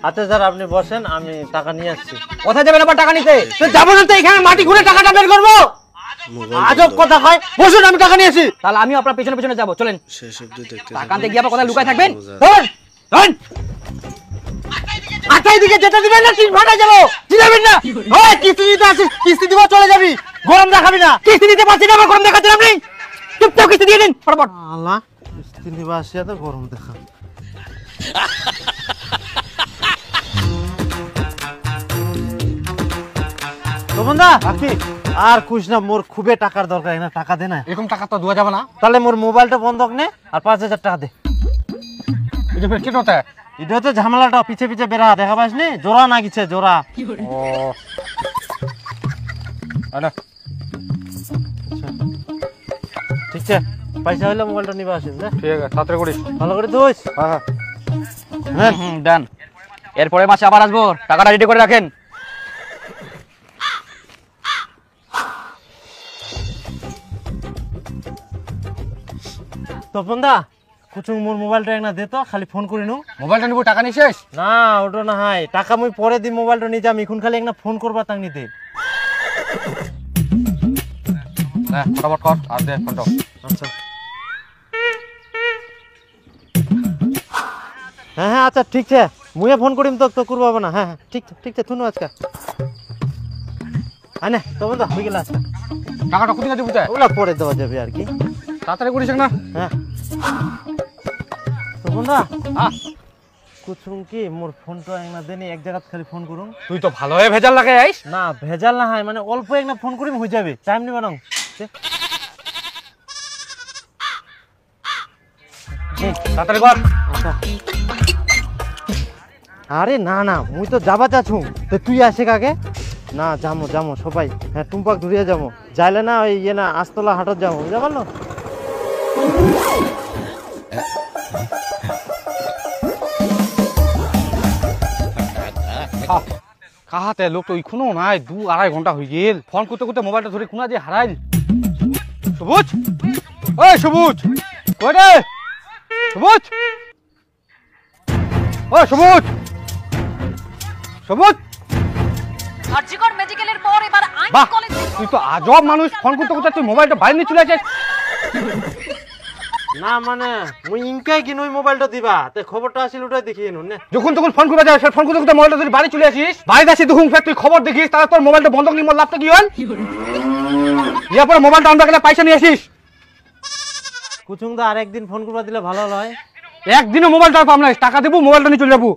আচ্ছা স্যার আপনি বসেন, আমি টাকা নিয়ে আসছি। কোথায় যাবেন আবার টাকা নিতে? যাবো না তো, এখানে মাটি খুঁড়ে টাকাটা বের করবো। আজব কথা কয়, বসুন আমি টাকা নিয়েছি। তাহলে আমি আপনার পেছনে পেছনে যাবো, চলেন। শেষ অবধি দেখতে টাকা আনতে গিয়ে আবার কোথায় লুকায় থাকবেন? আচ্ছা এদিকে যেতে দিবেন না, তিন ভাড়া যাবো, দিবেন না। ওই কিস্তি দিতে আসিস, কিস্তি দিব চলে যাবি, গরম দেখাবি না। কিস্তি দিতে পারছি না, আবার গরম দেখাচ্ছেন আপনি। চুপচাপ কিস্তি দিয়ে দিন ফটাফট। আল্লাহ, কিস্তি নিবা আসিয়া তো গরম দেখা। বন্ধা আর কুছ না, মোর খুবই টাকার দরকার, না টাকা দে না। এরকম টাকা তো দেওয়া যাবে না। তাহলে মোর মোবাইলটা বন্ধক নে আর 5000 টাকা দে। এটা ফের কি কথা? এটা হচ্ছে ঝামেলাটা, পিছে পিছে বেড়া দেখা পাস নি, জোড়া না গিছে জোড়া। ও আরে ঠিক আছে, পয়সা হইলে মোবাইলটা নিবা আসিস। ঠিক আছে, তাড়াতাড়ি করিস। ভালো করে দোস। হ্যাঁ হ্যাঁ ডান। এরপরে মাসে আবার আসবো, টাকাটা রেডি করে রাখেন। তপন দা, কুচুং মোর মোবাইলটা একটা দে তো, খালি ফোন করি নু। মোবাইলটা নিবো, টাকা নিয়ে শেষ? না ওটা না হয়, টাকা মুই পরে দি, মোবাইলটা নিয়ে যাম, এখন খালি একটা ফোন করবা তাং নিতে। হ্যাঁ ফটাফট কর আর দে ফোনটা। আচ্ছা হ্যাঁ হ্যাঁ আচ্ছা ঠিক আছে, মুয়ে ফোন করিম তো, তো করবো না। হ্যাঁ হ্যাঁ ঠিক ঠিক আছে, শুনো আজকে আনে তপন দা হয়ে গেল আজকে। টাকাটা কোথায় দেবো? ওগুলা পরে দেওয়া যাবে আর কি। তাড়াতাড়ি করিস না। হ্যাঁ তপন দা, হ্যাঁ কুচুং কি মোর ফোনটা একটা দেনি, এক জায়গা খালি ফোন করুন। তুই তো ভালো হয়ে ভেজাল লাগে আইস। না ভেজাল না হয়, মানে অল্প একটা ফোন করিম হয়ে যাবে, টাইম নিবা না। তাড়াতাড়ি কর। আচ্ছা আরে না না, মুই তো যাবা চাচ্ছু, তো তুই আসে কাকে না, যামো যামো সবাই। হ্যাঁ টুম্পাক ধরিয়ে যাবো, যাইলে না ওই ইয়ে না আস্তলা হাটত যাবো, বুঝতে পারলো? কাহাতে লোক তো এখনো নাই, 2-2.5 ঘন্টা হয়ে গেল। ফোন করতে করতে মোবাইলটা ধরে কোনা দিয়ে হারাইল। সবুজ, ওই সবুজ কই রে? সবুজ, ওই সবুজ, সবুজ। আরজিকর মেডিকেলের পর এবার আইন বাহ, কলেজ। তুই তো আজব মানুষ, ফোন করতে করতে তুই মোবাইলটা বাইরে নিয়ে চলে আসিস। না মানে মুই ইনকাই কিন ওই মোবাইলটা দিবা, তে খবরটা আসিল ওটাই দেখিয়ে নুন। যখন তখন ফোন করে যাস, ফোন করতে করতে মোবাইলটা ধরে বাড়ি চলে আসিস। বাড়িতে আসি দেখুন তুই খবর দেখিস, তাহলে তোর মোবাইলটা বন্ধক নিয়ে মোর লাভটা কি হল? ইয়ার পরে মোবাইলটা আনবা গেলে পয়সা নিয়ে আসিস। কুচুং দা আর একদিন ফোন করবা দিলে ভালো হয়। একদিনও মোবাইলটা পাম না, টাকা দেবো মোবাইলটা নিয়ে চলে যাবো।